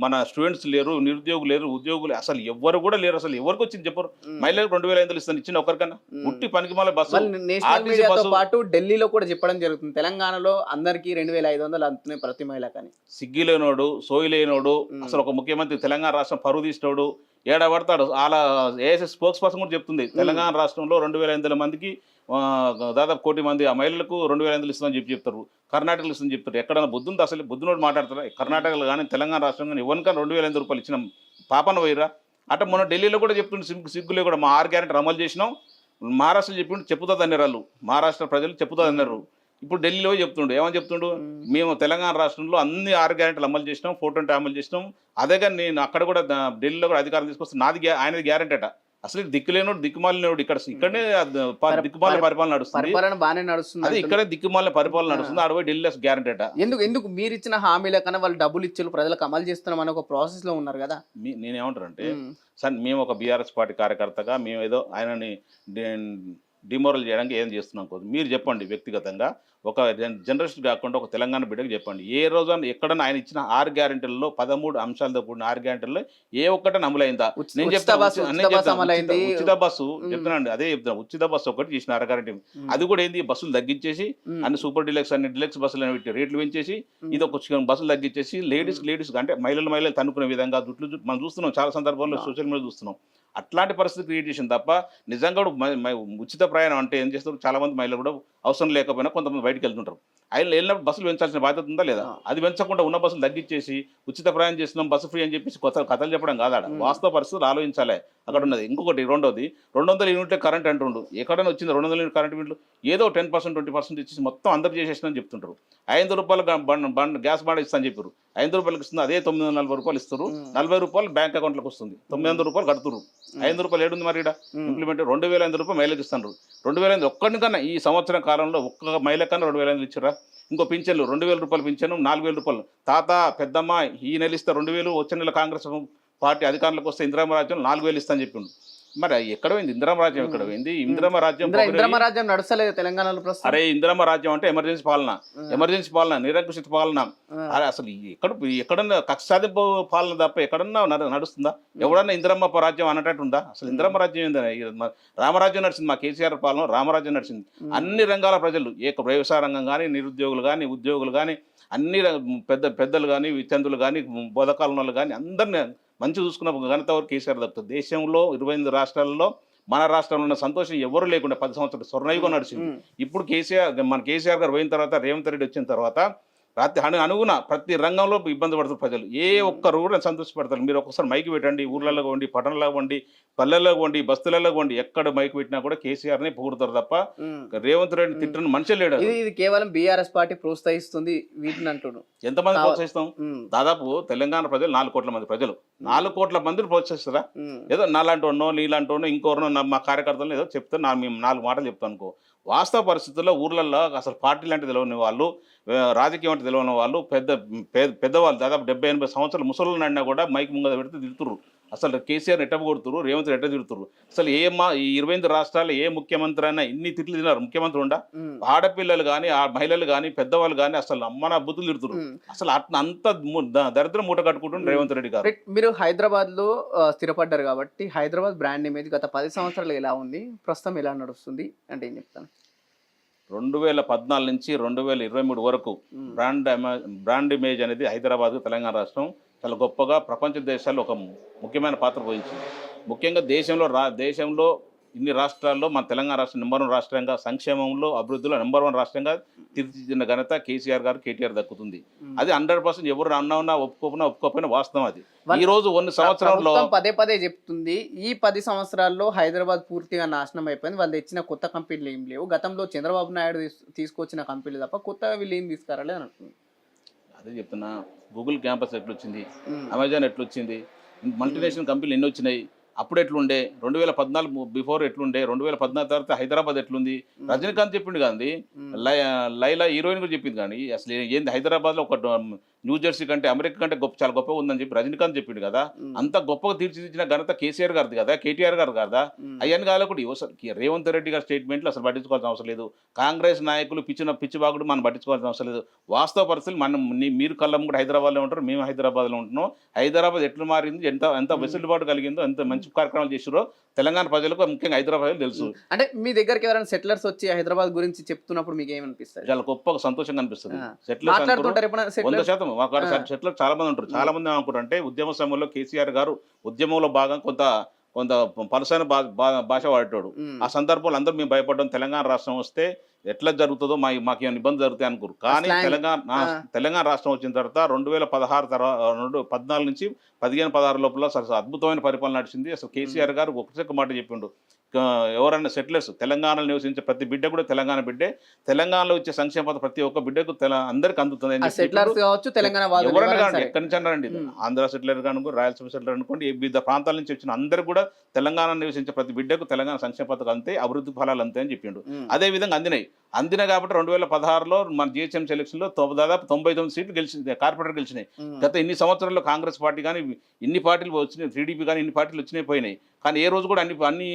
మన స్టూడెంట్స్ లేరు, నిరుద్యోగులు లేరు, ఉద్యోగులు అసలు ఎవరు కూడా లేరు. అసలు ఎవరికి వచ్చింది చెప్పరు. మహిళలకు 2,500 ఇస్తాను ఇచ్చిన ఒకరికన్నా ఉట్టి పనికి మళ్ళీ బస్సు పాటు ఢిల్లీలో కూడా చెప్పడం జరుగుతుంది, తెలంగాణలో అందరికి 2,500 అంటున్నాయి ప్రతి మహిళ. కానీ సిగ్గిలేనోడు, సోయి లేనోడు, అసలు ఒక ముఖ్యమంత్రి తెలంగాణ రాష్ట్రం పరువు తీసినోడు ఏడబడతాడు. అలా ఏఎస్ఎస్ స్పోక్స్ పర్సన్ కూడా చెప్తుంది, తెలంగాణ రాష్ట్రంలో 2,500 మందికి దాదాపు 1 కోటి మంది ఆ మహిళలకు 2,500 ఇస్తుందని చెప్తారు. కర్ణాటకలో ఇస్తుందని చెప్తారు. ఎక్కడన్నా బుద్ధుంది? అసలు బుద్ధునోడు మాట్లాడతారా? కర్ణాటకలో కానీ తెలంగాణ రాష్ట్రం కానీ ఎవరికైనా 2,500 రూపాయలు ఇచ్చిన పాపన పోయిరా? అంటే మొన్న ఢిల్లీలో కూడా చెప్తుండే సిగ్గులే కూడా మా 6 గ్యారెంటీ అమలు చేసినాం. మహారాష్ట్ర చెప్పిండు చెప్పుతుంది అన్నారు వాళ్ళు, మహారాష్ట్ర ప్రజలు చెప్పుతుంది అన్నారు. ఇప్పుడు ఢిల్లీలో చెప్తుండు, ఏమని చెప్తుండు? మేము తెలంగాణ రాష్ట్రంలో అన్ని 6 గ్యారెంటీలు అమలు చేసినాం, 420 అమలు చేసినాం. అదే కానీ నేను అక్కడ కూడా ఢిల్లీలో కూడా అధికారం తీసుకొస్తే ఆయనది గ్యారెంటీ అట. అసలు దిక్కులేనోడు, దిక్కుమాలినోడు ఇక్కడనే దిక్కుమాలిన పరిపాలన నడుస్తుంది. బాగానే నడుస్తుంది. అదే ఇక్కడే దిక్కుమాలిన పరిపాలన నడుస్తుంది. ఆడ పోయి ఢిల్లీ గ్యారెంటీ అట. ఎందుకు మీరు ఇచ్చిన హామీల కన్నా వాళ్ళు డబ్బులు ఇచ్చారు, ప్రజలకు అమలు చేస్తున్నాం అని ఒక ప్రాసెస్ లో ఉన్నారు కదా. నేనేమంటారంటే సార్, మేము ఒక బీఆర్ఎస్ పార్టీ కార్యకర్తగా మేము ఏదో ఆయనని డిమోరల్ చేయడానికి ఏం చేస్తున్నాం కోదు. మీరు చెప్పండి వ్యక్తిగతంగా, ఒక జర్నలిస్ట్ కాకుండా ఒక తెలంగాణ బిడ్డకు చెప్పండి, ఏ రోజున ఎక్కడన్నా ఆయన ఇచ్చిన 6 గ్యారెంటీలలో 13 అంశాలతో కూడిన 6 గ్యారెంటీలలో ఏ ఒక్కటి అమలైందా? నేను చెప్తాను ఉచిత బస్సు చెప్తున్నాండి, అదే చెప్తున్నా. ఉచిత బస్సు ఒకటి చేసిన 6 గ్యారెంటీ. అది కూడా ఏంది? బస్సులు తగ్గించేసి అన్ని సూపర్ డిలక్స్, అన్ని డిలక్స్ బస్సులు రేట్లు పెంచేసి ఇది ఒక బస్సులు తగ్గించేసి లేడీస్ అంటే మహిళలు తనుకునే విధంగా మనం చూస్తున్నాం చాలా సందర్భాల్లో, సోషల్ మీడియా చూస్తున్నాం. అట్లాంటి పరిస్థితి క్రియేట్ చేసిన తప్ప నిజంగా ఉచిత ప్రయాణం అంటే ఏం చేస్తారు? చాలా మంది మహిళలు కూడా అవసరం లేకపోయినా కొంతమంది బయటకు వెళ్తుంటారు. ఆయన వెళ్ళినప్పుడు బస్సులు పెంచాల్సిన బాధ్యత ఉందా లేదా? అది పెంచకుండా ఉన్న బస్సులు తగ్గించేసి ఉచిత ప్రయాణం చేస్తున్నాం, బస్సు ఫ్రీ అని చెప్పేసి కథలు చెప్పడం కాదాడ. వాస్తవ పరిస్థితులు ఆలోచించాలి అక్కడ ఉన్నది. ఇంకొకటి రెండోది, 200 యూనిట్లే కరెంట్ అంటుండు. ఎక్కడైనా వచ్చింది 200 యూనిట్ కరెంట్ బిల్లు? ఏదో 10% 20% ఇచ్చేసి మొత్తం అందరు చేసేసినని చెప్తుంటారు. 500 రూపాయలు గ్యాస్ బాండ్ ఇస్తా అని చెప్పారు. 500 రూపాయలకి ఇస్తుంది, అదే 940 రూపాయలు ఇస్తారు. 40 రూపాయలు బ్యాంక్ అకౌంట్లోకి వస్తుంది, 900 రూపాయలు కడుతున్నారు. 500 రూపాయలు ఏడుంది మరి ఇక్కడ ఇంప్లిమెంట్? 2,500 రూపాయలు మహిళకి ఇస్తున్నారు. 2,500 ఒక్కడికన్నా ఈ సంవత్సరం కాలంలో ఒక్క మహిళ కన్నా 2,500 ఇచ్చారా? ఇంకో పింఛన్లు 2,000 రూపాయలు పింఛను, 4,000 రూపాయలు. తాత పెద్దమ్మ ఈ నెల ఇస్తే 2,000, వచ్చే నెల కాంగ్రెస్ పార్టీ అధికారంలోకి వస్తే ఇందిరామ రాజ్యం 4,000 ఇస్తా అని చెప్పిండు. మరి ఎక్కడ పోయింది ఇందిరామ రాజ్యం? ఎక్కడ పోయింది ఇందిరామ రాజ్యం? నడుస్తలేదు తెలంగాణలో. అరే ఇందిరామ రాజ్యం అంటే ఎమర్జెన్సీ పాలన, నిరంకుశిత పాలన. అరే అసలు ఎక్కడన్నా కక్ష సాధింపు పాలన తప్ప ఎక్కడన్నా నడుస్తుందా? ఎవడన్నా ఇందిరమ్మ రాజ్యం అన్నట్టు ఉందా? అసలు ఇందిరమ్మ రాజ్యం ఏందని? రామరాజ్యం నడిచింది, మా కేసీఆర్ పాలన రామరాజ్యం నడిచింది. అన్ని రంగాల ప్రజలు, వ్యవసాయ రంగం కానీ, నిరుద్యోగులు కానీ, ఉద్యోగులు కానీ, అన్ని పెద్దలు కానీ, వితంతులు కానీ, బోధకాలను కానీ అందరినీ మంచి చూసుకున్న ఘనత ఎవరు? కేసీఆర్ దక్కుతుంది. దేశంలో 28 రాష్ట్రాలలో మన రాష్ట్రంలో ఉన్న సంతోషం ఎవరు లేకుండా 10 సంవత్సరాలు స్వర్ణయుగం నడిచింది. ఇప్పుడు మన కేసీఆర్ గారు పోయిన తర్వాత, రేవంత్ రెడ్డి వచ్చిన తర్వాత అనుగుణ ప్రతి రంగంలో ఇబ్బంది పడుతున్నారు ప్రజలు. ఏ ఒక్కరు కూడా సంతోషపడతారు. మీరు ఒక్కసారి మైక్ పెట్టండి, ఊర్లలో పోండి, పట్టణంలో పోండి, పల్లెల్లో పోండి, బస్తులలో పోండి, ఎక్కడ మైక్ పెట్టినా కూడా కేసీఆర్ని పొగుడుతారు తప్ప ఉమ్. రేవంత్ రెడ్డి తిట్టని మనిషే లేడు. ఇది కేవలం బీఆర్ఎస్ పార్టీ ప్రోత్సహిస్తుంది వీటిని అంటున్నాడు. ఎంతమంది ప్రోత్సహిస్తాం? ఉమ్. దాదాపు తెలంగాణ ప్రజలు 4 కోట్ల మంది ప్రజలు, 4 కోట్ల మందిని ప్రోత్సహిస్తారా? ఉమ్. ఏదో నాలాంటి వాడినో నీలాంటి ఇంకోరినో మా కార్యకర్తలు ఏదో చెప్తే మేము 4 మాటలు చెప్తాను అనుకో. వాస్తవ పరిస్థితుల్లో ఊర్లలో అసలు పార్టీ లాంటి తెలియని వాళ్ళు, రాజకీయం అంటే తెలియని వాళ్ళు, పెద్దవాళ్ళు దాదాపు 70-80 సంవత్సరాలు ముసలు నడినా కూడా మైక్ ముంగద పెడితే తిడుతుర్రు. అసలు కేసీఆర్ ఎట్ట కొడుతురు, రేవంత్ రెడ్డి ఎట్ట తిడుతురు. అసలు ఈ 28 రాష్ట్రాలు ఏ ముఖ్యమంత్రి అయినా ఇన్ని తిట్లు తిన్నారు? ముఖ్యమంత్రి ఉండా? ఆడపిల్లలు కానీ, ఆ మహిళలు కానీ, పెద్దవాళ్ళు కానీ అసలు అమ్మన బుద్ధులు తిడుతురు. అసలు అంత దరిద్రం మూట కట్టుకుంటుండే రేవంత్ రెడ్డి గారు. మీరు హైదరాబాద్ లో స్థిరపడ్డారు కాబట్టి హైదరాబాద్ బ్రాండ్ ఇమేజ్ గత 10 సంవత్సరాలు ఎలా ఉంది, ప్రస్తుతం ఎలా నడుస్తుంది అంటే ఏం చెప్తాను? 2014 నుంచి 2023 వరకు బ్రాండ్ ఇమేజ్ అనేది హైదరాబాద్, తెలంగాణ రాష్ట్రం చాలా గొప్పగా ప్రపంచ దేశాల్లో ఒక ముఖ్యమైన పాత్ర వహించింది. ముఖ్యంగా దేశంలో ఇన్ని రాష్ట్రాల్లో మన తెలంగాణ రాష్ట్రం నెంబర్ 1 రాష్ట్రంగా, సంక్షేమంలో అభివృద్ధిలో నెంబర్ 1 రాష్ట్రంగా తీర్చిదిద్దిన ఘనత కేసీఆర్ గారు, కేటీఆర్ దక్కుతుంది. అది 100% ఎవరు అన్నా ఒప్పుకోకపోయినా వాస్తవం. అది ఈ రోజు 1 సంవత్సరాల్లో పదే చెప్తుంది. ఈ 10 సంవత్సరాల్లో హైదరాబాద్ పూర్తిగా నాశనం అయిపోయింది. వాళ్ళు తెచ్చిన కొత్త కంపెనీలు ఏం లేవు. గతంలో చంద్రబాబు నాయుడు తీసుకొచ్చిన కంపెనీలు తప్ప కొత్తగా వీళ్ళు ఏం తీసుకురాలేదు అని అంటుంది. అదే చెప్తున్నా. గూగుల్ క్యాంపస్ ఎట్లొచ్చింది, అమెజాన్ ఎట్లొచ్చింది, మల్టీనేషనల్ కంపెనీలు ఎన్ని వచ్చినాయి, అప్పుడు ఎట్లుండే, 2014 బిఫోర్ ఎట్లుండే, 2014 తర్వాత హైదరాబాద్ ఎట్లుంది. రజనీకాంత్ చెప్పిండు కానీ, లైలా హీరోయిన్ కూడా చెప్పింది కానీ, అసలు ఏంది హైదరాబాద్లో ఒక న్యూ జెర్సీ కంటే, అమెరికా కంటే చాలా గొప్పగా ఉందని చెప్పి రజనీకాంత్ చెప్పిండు కదా. అంత గొప్పగా తీర్చిదిద్దిన ఘనత కేసీఆర్ గారిది కదా, కేటీఆర్ గారు కదా. అయ్యని కాలకుండా రేవంత్ రెడ్డి గారి స్టేట్మెంట్లు అసలు పట్టించుకోవాల్సిన అవసరం లేదు. కాంగ్రెస్ నాయకులు పిచ్చిబాగుడు మనం పట్టించుకోవాల్సిన అవసరం లేదు. వాస్తవ పరిస్థితులు మీరు కళ్ళం కూడా హైదరాబాద్లో ఉంటారు, మేము హైదరాబాద్లో ఉంటున్నాం. హైదరాబాద్ ఎట్లా మారింది, ఎంత వెసులుబాటు కలిగిందో, ఎంత మంచి కార్యక్రమాలు చేసారో తెలంగాణ ప్రజలకు, ముఖ్యంగా హైదరాబాద్ తెలుసు. అంటే మీ దగ్గరికి ఎవరైనా సెటిలర్స్ వచ్చి హైదరాబాద్ గురించి చెప్తున్నప్పుడు మీకు ఏమనిపిస్తుంది? చాలా గొప్ప సంతోషంగా అనిపిస్తుంది. సెటిలర్స్ 100% సెటిలర్ చాలా మంది ఉంటారు. చాలా మంది ఏమనుకుంటారు అంటే, ఉద్యమ సమయంలో కేసీఆర్ గారు ఉద్యమంలో భాగంగా కొంత పలసైన భాష వాడేటోడు. ఆ సందర్భంలో అందరూ మేము భయపడ్డాం, తెలంగాణ రాష్ట్రం వస్తే ఎట్లా జరుగుతుందో మాకు ఏమైనా ఇబ్బంది జరుగుతాయి అనుకోరు. కానీ తెలంగాణ రాష్ట్రం వచ్చిన తర్వాత 2014 నుంచి 15-16 లోపల అసలు అద్భుతమైన పరిపాలన నడిచింది. అసలు కేసీఆర్ గారు ఒకసారి మాట చెప్పిండు, ఎవరైనా సెటిలర్స్ తెలంగాణలో నివసించే ప్రతి బిడ్డ కూడా తెలంగాణ బిడ్డే, తెలంగాణలో వచ్చే సంక్షేమ పథకం ప్రతి ఒక్క బిడ్డకు అందరికి అందుతుంది. ఎవరైనా కానీ ఎక్కడి నుంచి అన్నారండి, ఆంధ్ర సెటిలర్ కానుకో, రాయలసీమ సెటిలర్ అనుకోండి, వివిధ ప్రాంతాల నుంచి వచ్చిన అందరూ కూడా తెలంగాణ నివసించే ప్రతి బిడ్డకు తెలంగాణ సంక్షేమ పథకం అంతే, అభివృద్ధి ఫలాలు అంతే అని చెప్పిండు. అదే విధంగా అందినాయి కాబట్టి 2016లో మన జిహెచ్ఎం సెలక్షన్లో దాదాపు 99 సీట్లు గెలిచింది, కార్పొరేటర్ గెలిచినాయి. గత ఇన్ని సంవత్సరాల్లో కాంగ్రెస్ పార్టీ కానీ ఇన్ని పార్టీలు వచ్చినాయి, టీడీపీ కానీ ఇన్ని పార్టీలు వచ్చినాయి పోయినాయి. కానీ ఏ రోజు కూడా అన్ని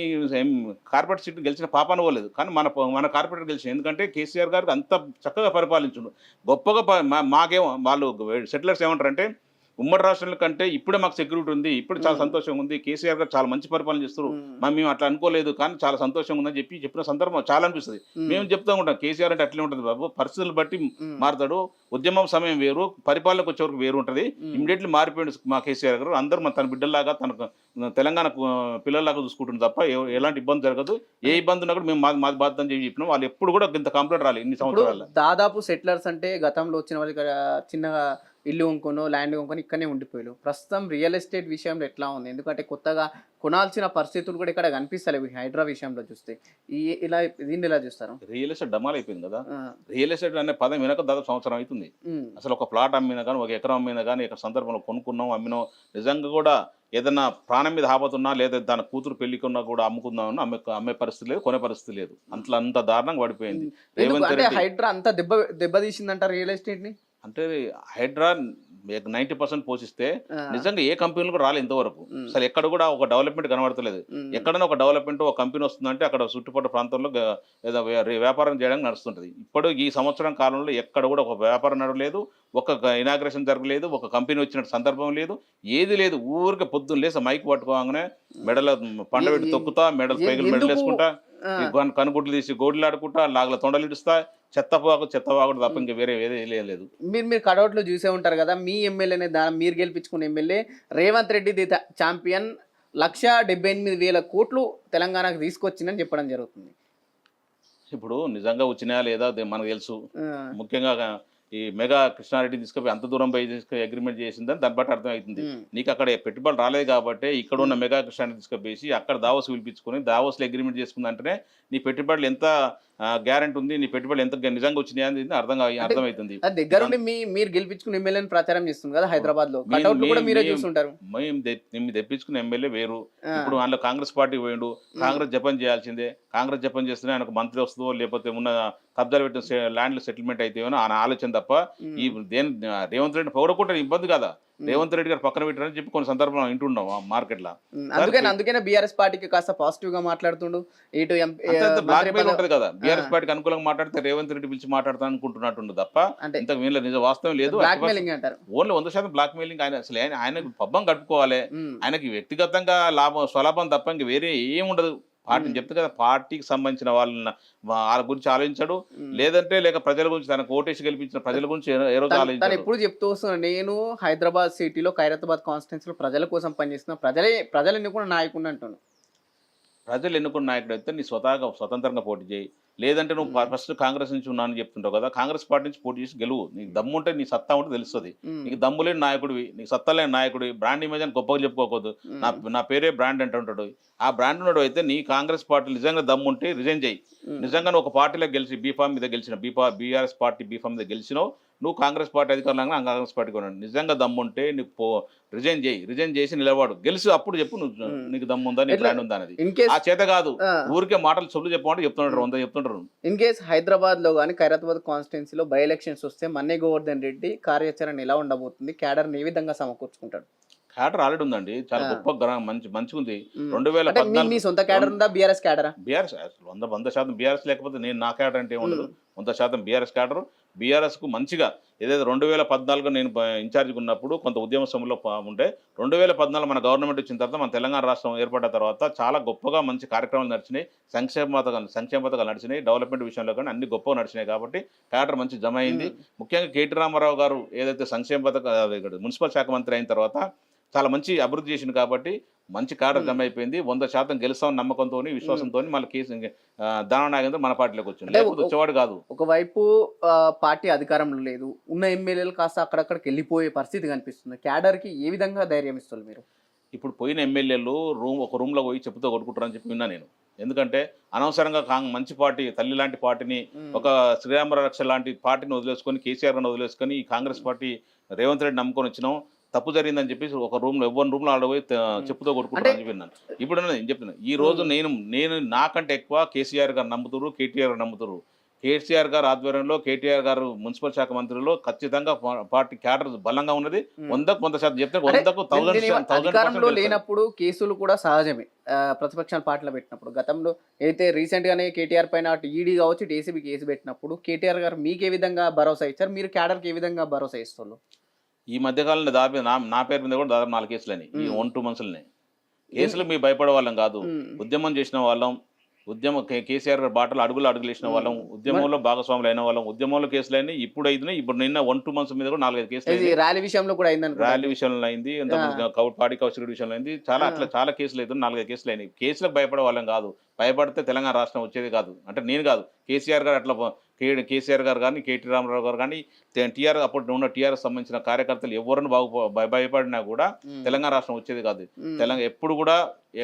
కార్పొరేట్ సీట్లు గెలిచిన పాపాన పోలేదు. కానీ మన కార్పొరేటర్ గెలిచినాయి. ఎందుకంటే కేసీఆర్ గారికి అంత చక్కగా పరిపాలించుండు, గొప్పగా. వాళ్ళు సెటిలర్స్ ఏమంటారంటే, ఉమ్మడి రాష్ట్రాల కంటే ఇప్పుడే మాకు సెక్యూరిటీ ఉంది, ఇప్పుడు చాలా సంతోషంగా ఉంది, కేసీఆర్ గారు చాలా మంచి పరిపాలన చేస్తారు, మేము అట్లా అనుకోలేదు కానీ చాలా సంతోషంగా ఉందని చెప్పిన సందర్భం చాలా అనిపిస్తుంది. మేము చెప్తా ఉంటాం, కేసీఆర్ అంటే అట్లే ఉంటుంది బాబు, పరిస్థితులు బట్టి మారుతాడు, ఉద్యమం సమయం వేరు, పరిపాలనకు వచ్చేవరకు వేరు ఉంటుంది. ఇమీడియట్లీ మారిపోయింది మా కేసీఆర్ గారు. అందరూ తన బిడ్డల్లాగా, తన తెలంగాణ పిల్లల్లాగా చూసుకుంటుంది తప్ప ఎలాంటి ఇబ్బంది జరగదు. ఏ ఇబ్బంది ఉన్నా కూడా మేము మాది బాధ్యత అని చెప్పి చెప్పినాం. వాళ్ళు ఎప్పుడు కూడా ఇంత కంప్లైంట్ రాలేదు ఇన్ని సంవత్సరాలు. దాదాపు సెటిలర్స్ అంటే గతంలో వచ్చిన వాళ్ళకి చిన్నగా ఇల్లు కొనుక్కోనో ల్యాండ్ కొనుక్కొని ఇక్కడనే ఉండిపోయారు. ప్రస్తుతం రియల్ ఎస్టేట్ విషయంలో ఎట్లా ఉంది? ఎందుకంటే కొత్తగా కొనాల్సిన పరిస్థితులు కూడా ఇక్కడ కనిపిస్తలేవు హైడ్రా విషయంలో చూస్తే. దీన్ని ఎలా చూస్తారు? రియల్ ఎస్టేట్ డమాల్ అయిపోయింది కదా. రియల్ ఎస్టేట్ అనే పదం వినక దాదాపు సంవత్సరం అవుతుంది. అసలు ఒక ప్లాట్ అమ్మినా కానీ, ఒక ఎకరం అమ్మినా కానీ, ఇక్కడ సందర్భంలో కొనుక్కున్నాం, అమ్మినాం, నిజంగా కూడా ఏదన్నా ప్రాణం మీద ఆపతున్నా లేదా దాని కూతురు పెళ్లికున్నా కూడా అమ్ముకుందామన్నా అమ్మే పరిస్థితి లేదు, కొనే పరిస్థితి లేదు. అంత దారుణంగా పడిపోయింది. హైడ్రా అంతా దెబ్బతీసిందంట రియల్ ఎస్టేట్ ని. అంటే హైడ్రా 90% పోషిస్తే నిజంగా ఏ కంపెనీలు కూడా రాలేదు ఇంతవరకు. అసలు ఎక్కడ కూడా ఒక డెవలప్మెంట్ కనబడతలేదు. ఎక్కడైనా ఒక డెవలప్మెంట్, ఒక కంపెనీ వస్తుందంటే అక్కడ చుట్టుపక్కల ప్రాంతంలో ఏదో వ్యాపారం చేయడానికి నడుస్తుంటుంది. ఇప్పుడు ఈ సంవత్సరం కాలంలో ఎక్కడ కూడా ఒక వ్యాపారం నడవలేదు, ఒక ఇనాగ్రేషన్ జరగలేదు, ఒక కంపెనీ వచ్చిన సందర్భం లేదు, ఏది లేదు. ఊరికి పొద్దున్న లేసి మైక్ పట్టుకోగానే మెడల పండబెట్టి తొక్కుతా, మెడలు వేసుకుంటా, కనుగుడ్లు తీసి గోడ్లు ఆడుకుంటా, లాగల తొండలు ఇడుస్తా, చెత్తవాగుడు తప్ప ఇంకా వేరే ఏదే లేదు. మీరు కడౌట్లో చూసే ఉంటారు కదా, మీ ఎమ్మెల్యేనే మీరు గెలిపించుకున్న MLA Revanth Reddy the champion 1,78,000 కోట్లు తెలంగాణకు తీసుకొచ్చిందని చెప్పడం జరుగుతుంది. ఇప్పుడు నిజంగా వచ్చినా లేదా మనకు తెలుసు. ముఖ్యంగా ఈ మెగా కృష్ణారెడ్డి తీసుకుపోయి అంత దూరం పోయి తీసుకుని అగ్రిమెంట్ చేసిందని దాన్ని బట్టి అర్థమవుతుంది. నీకు అక్కడ పెట్టుబడులు రాలేదు కాబట్టి ఇక్కడ ఉన్న మెగా కృష్ణారెడ్డి తీసుకుపోయి అక్కడ దావోస్ పిలిపించుకొని దావోస్లో అగ్రిమెంట్ చేసుకుందంటేనే నీ పెట్టుబడులు ఎంత గ్యారెంటీ ఉంది, నీ పెట్టుబడులు ఎంత నిజంగా వచ్చినాయి అనేది అర్థమవుతుంది. దగ్గరుండి మీరు గెలిపించుకున్న ఎమ్మెల్యేని ప్రచారం చేస్తుంది కదా హైదరాబాద్ లో, కూడా మీరే చూస్తుంటారు. మేము తెప్పించుకున్న ఎమ్మెల్యే వేరు. ఇప్పుడు అందులో కాంగ్రెస్ పార్టీ పోయిండు, కాంగ్రెస్ జపం చేయాల్సిందే. కాంగ్రెస్ జపం చేస్తేనే ఆయనకు మంత్రి వస్తుందో లేకపోతే ఉన్న కబ్జాలు పెట్టిన ల్యాండ్లు సెటిల్మెంట్ అయితేనో ఆయన ఆలోచన తప్ప ఈ రేవంత్ రెడ్డి పౌరకుంటే ఇబ్బంది కదా. రేవంత్ రెడ్డి గారు పక్కన పెట్టారని చెప్పి కొన్ని సందర్భంలో వింటున్నాం మార్కెట్ లో. అందుకనే బీఆర్ఎస్ పార్టీకి కాస్త పాజిటివ్ గా మాట్లాడుతుండు. ఇటు బ్లాక్ మెయిల్ ఉంటది కదా, బీఆర్ఎస్ పార్టీకి అనుకూలంగా మాట్లాడితే రేవంత్ రెడ్డి పిలిచి మాట్లాడతాను అనుకుంటున్నట్టు తప్ప ఇంతకు వీళ్ళ నిజ వాస్తవం లేదు. Only 100% blackmailing. ఆయన అసలు ఆయనకు పబ్బం కట్టుకోవాలి, ఆయనకి వ్యక్తిగతంగా స్వలాభం తప్ప ఇంక వేరే ఏం ఉండదు. పార్టీని చెప్తే కదా, పార్టీకి సంబంధించిన వాళ్ళ గురించి ఆలోచించాడు, లేదంటే లేక ప్రజల గురించి తనకు ఓటేసి గెలిపించిన ప్రజల గురించి ఏ రోజు ఆలోచించాడు. ఎప్పుడు చెప్తూ వస్తున్నాను, నేను హైదరాబాద్ సిటీలో ఖైరతాబాద్ కాన్స్టిట్యున్సీలో ప్రజల కోసం పనిచేస్తున్నా, ప్రజలు ఎన్నుకున్న నాయకుడిని అంటున్నాను. ప్రజలు ఎన్నుకున్న నాయకుడు అయితే నీ స్వతంత్రంగా పోటీ చేయి, లేదంటే నువ్వు ఫస్ట్ కాంగ్రెస్ నుంచి ఉన్నానని చెప్తుంటావు కదా, కాంగ్రెస్ పార్టీ నుంచి పోటీ చేసి గెలువు. నీకు దమ్ము ఉంటే నీ సత్తా ఉంటే తెలుస్తుంది. నీకు దమ్ము లేని నాయకుడివి, నీకు సత్తా లేని నాయకుడివి, బ్రాండ్ ఇమేజ్ అని గొప్పగా చెప్పుకోకూడదు. నా పేరే బ్రాండ్ అంటుంటాడు. ఆ బ్రాండ్ ఉన్నాడు అయితే నీ కాంగ్రెస్ పార్టీ నిజంగా దమ్ము ఉంటే రిజైన్ చేయి. నిజంగా నువ్వు ఒక పార్టీలో గెలిచి బీఫామ్ మీద గెలిచిన బీఆర్ఎస్ పార్టీ బీఫామ్ మీద గెలిచినావు, నువ్వు కాంగ్రెస్ పార్టీ అధికారులంగా కాంగ్రెస్ పార్టీకి ఉన్నాడు. నిజంగా దమ్ముంటే నీకు రిజైన్ చేయి, రిజైన్ చేసి నిలబడు, గెలిచి అప్పుడు చెప్పు నువ్వు నీకు దమ్ము ఉందా, నీ బ్రాండ్ ఉందా అనేది. ఆ చేత కాదు ఊరికే మాటలు సొల్లు చెప్పమంటే చెప్తుంటారు. ఇన్ కేస్ హైదరాబాద్ లో కానీ ఖైరతాబాద్ కాన్స్టిట్యున్సీలో బై ఎలక్షన్స్ వస్తే మన్నే గోవర్ధన్ రెడ్డి కార్యాచరణ ఎలా ఉండబోతుంది, క్యాడర్ ఏ విధంగా సమకూర్చుకుంటాడు? క్యాడర్ ఆల్రెడీ ఉందండి, చాలా గొప్ప మంచిగా ఉంది. 2014 సొంత క్యాడర్ ఉందా, బీఆర్ఎస్ క్యాడర్? బీఆర్ఎస్ 100% బీఆర్ఎస్ లేకపోతే నేను నా క్యాడర్ అంటే ఉండదు. 100% బీఆర్ఎస్ క్యాడర్. బీఆర్ఎస్ కు మంచిగా ఏదైతే 2014 నేను ఇన్ఛార్జిగా ఉన్నప్పుడు కొంత ఉద్యమ సమయంలో ఉంటే 2014 మన గవర్నమెంట్ వచ్చిన తర్వాత మన తెలంగాణ రాష్ట్రం ఏర్పడిన తర్వాత చాలా గొప్పగా మంచి కార్యక్రమాలు నడిచినాయి, సంక్షేమ పథకాలు నడిచినాయి, డెవలప్మెంట్ విషయంలో కానీ అన్ని గొప్పగా నడిచినాయి. కాబట్టి క్యాడర్ మంచి జమ అయింది. ముఖ్యంగా కేటీ రామారావు గారు ఏదైతే సంక్షేమ పథకం మున్సిపల్ శాఖ మంత్రి అయిన తర్వాత చాలా మంచి అభివృద్ధి చేసింది కాబట్టి మంచి క్యాడర్ జమ అయిపోయింది. 100% గెలుస్తామని నమ్మకంతో విశ్వాసంతో మళ్ళీ దానా నాగేంద్ర మన పార్టీలోకి వచ్చింది, లేకపోతే వచ్చేవాడు కాదు. ఒకవైపు పార్టీ అధికారంలో లేదు, ఉన్న ఎమ్మెల్యేలు కాస్త అక్కడక్కడికి వెళ్ళిపోయే పరిస్థితి కనిపిస్తుంది. క్యాడర్ కి ఏ విధంగా ధైర్యం ఇస్తారు మీరు? ఇప్పుడు పోయిన ఎమ్మెల్యేలు ఒక రూమ్లో పోయి చెప్పుతో కొట్టుకుంటారని చెప్పి విన్నా నేను. ఎందుకంటే అనవసరంగా మంచి పార్టీ, తల్లి లాంటి పార్టీని, ఒక శ్రీరామ రక్ష లాంటి పార్టీని వదిలేసుకొని కేసీఆర్ గారిని వదిలేసుకొని ఈ కాంగ్రెస్ పార్టీ రేవంత్ రెడ్డి నమ్ముకొని వచ్చినాం, తప్పు జరిగిందని చెప్పేసి ఒక ఎవరి రూమ్లో ఆడపోయి చెప్పుతో కొట్టుకుంటారని చెప్పి విన్నాను. ఇప్పుడు నేను చెప్తున్నాను, ఈ రోజు నేను నాకంటే ఎక్కువ కేసీఆర్ గారు నమ్ముతున్నారు, కేటీఆర్ గారు నమ్ముతున్నారు. కేసీఆర్ గారు ఆధ్వర్యంలో కేటీఆర్ గారు మున్సిపల్ శాఖ మంత్రిలో ఖచ్చితంగా పార్టీ క్యాడర్ బలంగా ఉన్నది. 100% చెప్తే 100% లేనప్పుడు కేసులు కూడా సహజమే, ప్రతిపక్షాల పార్టీలో పెట్టినప్పుడు. గతంలో అయితే రీసెంట్ గానే కేటీఆర్ పైన ఈడీ కావచ్చు ఏసీబీ కేసు పెట్టినప్పుడు కేటీఆర్ గారు మీకు ఏ విధంగా భరోసా ఇచ్చారు, మీరు క్యాడర్కి ఏ విధంగా భరోసా ఇస్తారు? ఈ మధ్యకాలంలో దాదాపు నా పేరు మీద కూడా దాదాపు 4 కేసులని, ఈ 1-2 మంత్స్లని. కేసులు మీ భయపడే వాళ్ళం కాదు, ఉద్యమం చేసిన వాళ్ళం, కేసీఆర్ గారు బాటలు అడుగులు వేసిన వాళ్ళం, ఉద్యమంలో భాగస్వాములు అయిన వాళ్ళం. ఉద్యమంలో కేసులు అయినాయి, ఇప్పుడు అయినాయి. ఇప్పుడు నిన్న 1-2 మంత్స్ మీద కూడా 4-5 కేసులు ర్యాలీ విషయంలో కూడా అయింది, ర్యాలీ విషయంలో అయింది, పాడి కౌశల్ విషయంలో అయింది. చాలా కేసులు అయితే 4-5 కేసులు అయినాయి. కేసులకు భయపడే వాళ్ళం కాదు, భయపడితే తెలంగాణ రాష్ట్రం వచ్చేది కాదు. అంటే నేను కాదు, కేసీఆర్ గారు అట్లా కేసీఆర్ గారు కానీ కేటీ రామారావు గారు కానీ అప్పుడు ఉన్న టీఆర్ఎస్ సంబంధించిన కార్యకర్తలు ఎవరిని భయపడినా కూడా తెలంగాణ రాష్ట్రం వచ్చేది కాదు. ఎప్పుడు కూడా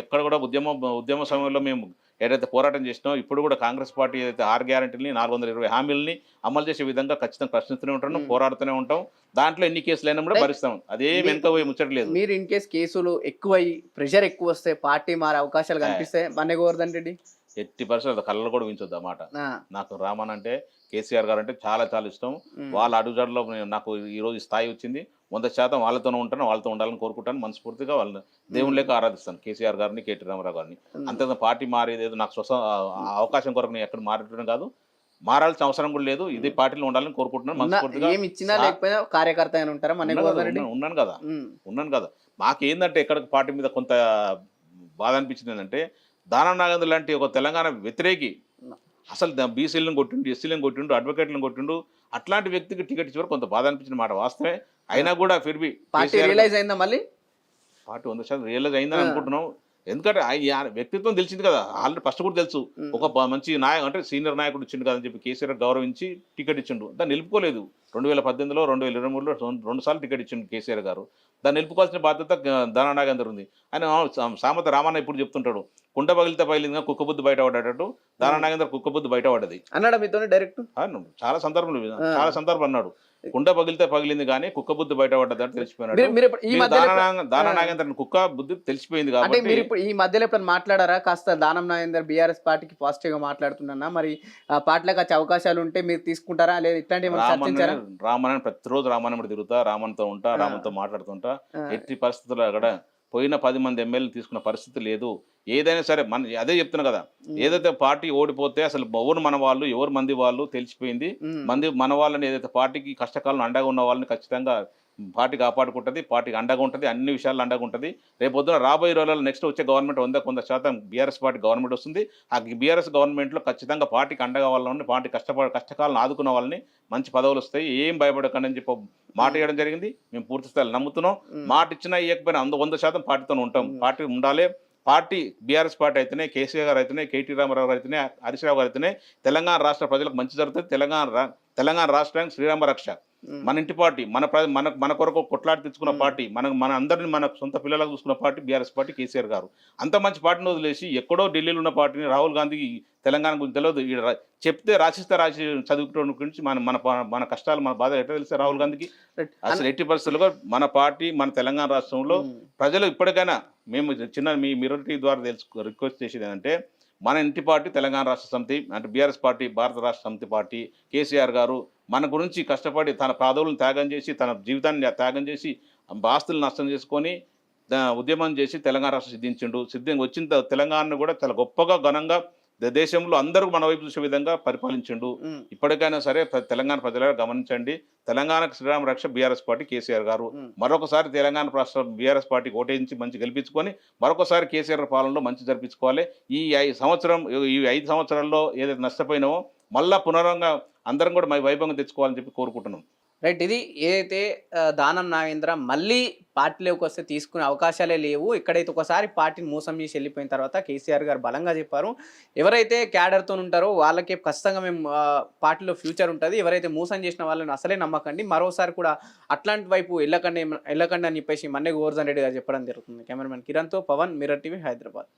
ఎక్కడ కూడా ఉద్యమ సమయంలో మేము ఏదైతే పోరాటం చేసినామో ఇప్పుడు కూడా కాంగ్రెస్ పార్టీ ఏదైతే 6 గ్యారెంటీలని 420 హామీలని అమలు చేసే విధంగా ఖచ్చితంగా ప్రశ్నిస్తూనే ఉంటాం, పోరాడుతూనే ఉంటాం. దాంట్లో ఎన్ని కేసులు అయినా కూడా భరిస్తాం, అదే వెనుక పోయి ముచ్చట్లేదు. మీరు ఇన్ కేసు కేసులు ఎక్కువై ప్రెషర్ ఎక్కువ వస్తే పార్టీ మారే అవకాశాలు కనిపిస్తాయి మన్నే గోవర్ధన్ రెడ్డి? 80% కళ్ళలో కూడా వించొద్దు ఆ మాట. నాకు రామన్ అంటే కేసీఆర్ గారు అంటే చాలా ఇష్టం. వాళ్ళ అడుగుజాడలో నాకు ఈరోజు స్థాయి వచ్చింది. 100% వాళ్ళతోనే ఉంటాను, వాళ్ళతో ఉండాలని కోరుకుంటాను. మనస్ఫూర్తిగా వాళ్ళని దేవుని లేక ఆరాధిస్తాను, కేసీఆర్ గారిని కేటీ రామారావు గారిని. అంతే పార్టీ మారేది ఏదో నాకు అవకాశం కొరకు నేను ఎక్కడ మారేటం కాదు, మారాల్సిన అవసరం కూడా లేదు. ఇది పార్టీలో ఉండాలని కోరుకుంటున్నాను మనస్ఫూర్తిగా. ఉన్నాను కదా. మాకేందంటే ఎక్కడ పార్టీ మీద కొంత బాధ అనిపించింది ఏంటంటే, దానా నాగేంద్ర లాంటి ఒక తెలంగాణ వ్యతిరేకి, అసలు బీసీలను కొట్టిండు, ఎస్సీలను కొట్టిండు, అడ్వకేట్లను కొట్టిండు, అట్లాంటి వ్యక్తికి టికెట్ ఇచ్చేవారు కొంత బాధ అనిపించిన మాట వాస్తవే. అయినా కూడా ఫిర్బి పార్టీ రియలైజ్ అయిందా? మళ్ళీ పార్టీ 100% రియలైజ్ అయిందని అనుకుంటున్నాం. ఎందుకంటే ఆయన వ్యక్తిత్వం తెలిసింది కదా, ఆల్రెడీ ఫస్ట్ కూడా తెలుసు. ఒక మంచి నాయకు అంటే సీనియర్ నాయకుడు ఇచ్చిండు కదా అని చెప్పి కేసీఆర్ గౌరవించి టికెట్ ఇచ్చిండు. దాన్ని నిలుపుకోలేదు. 2018లో 2023లో రెండు సార్లు టికెట్ ఇచ్చిండు కేసీఆర్ గారు. దాన్ని నిలుపుకోవాల్సిన బాధ్యత దానా నాగేందర్ ఉంది. ఆయన సామత రామన్న ఇప్పుడు చెప్తుంటాడు, కుండ పగిలితే పగిలిందిగా కుక్కబుద్ధి బయట పడ్డట్టు దానా నాగేందర్ కుక్కబుద్ధి బయట పడ్డది అన్నాడా మీతో డైరెక్ట్? చాలా సందర్భం అన్నాడు. కుండ పగిలితే పగిలింది కానీ కుక్క బుద్ధి బయట పడ్డదని తెలిసిపోయినాడు. మీరు ఇప్పుడు ఈ మధ్యలో దానా నాగేంద్ర కుక్క బుద్ధి తెలిసిపోయింది అంటే కాబట్టి. మీరు ఇప్పుడు ఈ మధ్యలో ఎప్పుడు మాట్లాడారా కాస్త దానం నాగేందర్ బీఆర్ఎస్ పార్టీకి పాజిటివ్ గా మాట్లాడుతున్నా, మరి ఆ పార్టీలకు వచ్చే అవకాశాలు ఉంటే మీరు తీసుకుంటారా లేదా ఇట్లాంటి చర్చించారా? రామన్ ప్రతిరోజు రామన్ తిరుగుతా, రామన్తో ఉంటా, రామన్తో మాట్లాడుతుంటా. ఎట్టి పరిస్థితుల్లో అక్కడ పోయిన 10 మంది ఎమ్మెల్యేలు తీసుకున్న పరిస్థితి లేదు. ఏదైనా సరే అదే చెప్తున్నా కదా, ఏదైతే పార్టీ ఓడిపోతే అసలు ఎవరు మన వాళ్ళు ఎవరు మంది వాళ్ళు తెలిసిపోయింది. మన వాళ్ళని ఏదైతే పార్టీకి కష్టకాలం అండగా ఉన్న వాళ్ళని ఖచ్చితంగా పార్టీ కాపాడుకుంటుంది, పార్టీకి అండగా ఉంటుంది, అన్ని విషయాల్లో అండగా ఉంటుంది. రేపొద్దున రాబోయే రోజుల్లో నెక్స్ట్ వచ్చే గవర్నమెంట్ 100% బీఆర్ఎస్ పార్టీ గవర్నమెంట్ వస్తుంది. ఆ బీఆర్ఎస్ గవర్నమెంట్లో ఖచ్చితంగా పార్టీకి అండగా వాళ్ళని, పార్టీ కష్టకాలను ఆదుకున్న వాళ్ళని మంచి పదవులు వస్తాయి, ఏం భయపడకండి అని చెప్పి మాట ఇవ్వడం జరిగింది. మేము పూర్తి స్థాయిలో నమ్ముతున్నాం. మాట ఇచ్చినా ఇవ్వకపోయినా 100% పార్టీతో ఉంటాం. పార్టీ ఉండాలి. పార్టీ బీఆర్ఎస్ పార్టీ అయితేనే, కేసీఆర్ గారు అయితేనే, కేటీ రామారావు గారు అయితేనే, హరీష్ రావు గారు అయితేనే తెలంగాణ రాష్ట్ర ప్రజలకు మంచి జరుగుతుంది. తెలంగాణ రాష్ట్రానికి శ్రీరామ రక్ష. మన ఇంటి పార్టీ, మన కొరకు కొట్లాడి తెచ్చుకున్న పార్టీ, మన అందరిని మన సొంత పిల్లలకు చూసుకున్న పార్టీ బీఆర్ఎస్ పార్టీ, కేసీఆర్ గారు. అంత మంచి పార్టీని వదిలేసి ఎక్కడో ఢిల్లీలో ఉన్న పార్టీని రాహుల్ గాంధీకి తెలంగాణ గురించి తెలియదు, చెప్తే రాసి చదువుకోవడం గురించి మన కష్టాలు మన బాధ ఎట్లా తెలిస్తే రాహుల్ గాంధీకి? అసలు ఎట్టి పరిస్థితుల్లో మన పార్టీ మన తెలంగాణ రాష్ట్రంలో ప్రజలు ఇప్పటికైనా మేము మీ మిర్రర్ ద్వారా రిక్వెస్ట్ చేసేది ఏంటంటే, మన ఇంటి పార్టీ తెలంగాణ రాష్ట్ర సమితి అంటే బీఆర్ఎస్ పార్టీ, భారత రాష్ట్ర సమితి పార్టీ, కేసీఆర్ గారు మన గురించి కష్టపడి తన పదవులను త్యాగం చేసి, తన జీవితాన్ని త్యాగం చేసి, ఆస్తులు నష్టం చేసుకొని ఉద్యమం చేసి తెలంగాణ రాష్ట్రం సిద్ధించి వచ్చిన తెలంగాణను కూడా చాలా గొప్పగా ఘనంగా దేశంలో అందరూ మన వైపు చూసే విధంగా పరిపాలించిండు. ఇప్పటికైనా సరే తెలంగాణ ప్రజలు గమనించండి, తెలంగాణకు శ్రీరామ రక్ష బీఆర్ఎస్ పార్టీ, కేసీఆర్ గారు. మరొకసారి తెలంగాణ రాష్ట్ర బీఆర్ఎస్ పార్టీకి ఓటేయించి మంచి గెలిపించుకొని మరొకసారి కేసీఆర్ పాలనలో మంచి జరిపించుకోవాలి. ఈ 5 సంవత్సరాల్లో ఏదైతే నష్టపోయినామో మళ్ళా పునరంగా అందరం కూడా వైభవంగా తెచ్చుకోవాలని చెప్పి కోరుకుంటున్నాం. రైట్. ఇది ఏదైతే దానం నాగేంద్ర మళ్ళీ పార్టీలోకి వస్తే తీసుకునే అవకాశాలే లేవు. ఇక్కడైతే ఒకసారి పార్టీని మోసం చేసి వెళ్ళిపోయిన తర్వాత కేసీఆర్ గారు బలంగా చెప్పారు, ఎవరైతే క్యాడర్తో ఉంటారో వాళ్ళకే ఖచ్చితంగా మేము పార్టీలో ఫ్యూచర్ ఉంటుంది, ఎవరైతే మోసం చేసిన వాళ్ళని అసలే నమ్మకండి, మరోసారి కూడా అట్లాంటి వైపు వెళ్ళకండి అని చెప్పేసి మన్నె గోవర్ధన్ రెడ్డి గారు చెప్పడం జరుగుతుంది. కెమెరామెన్ కిరణ్తో పవన్, మిర్రర్ టీవీ, హైదరాబాద్.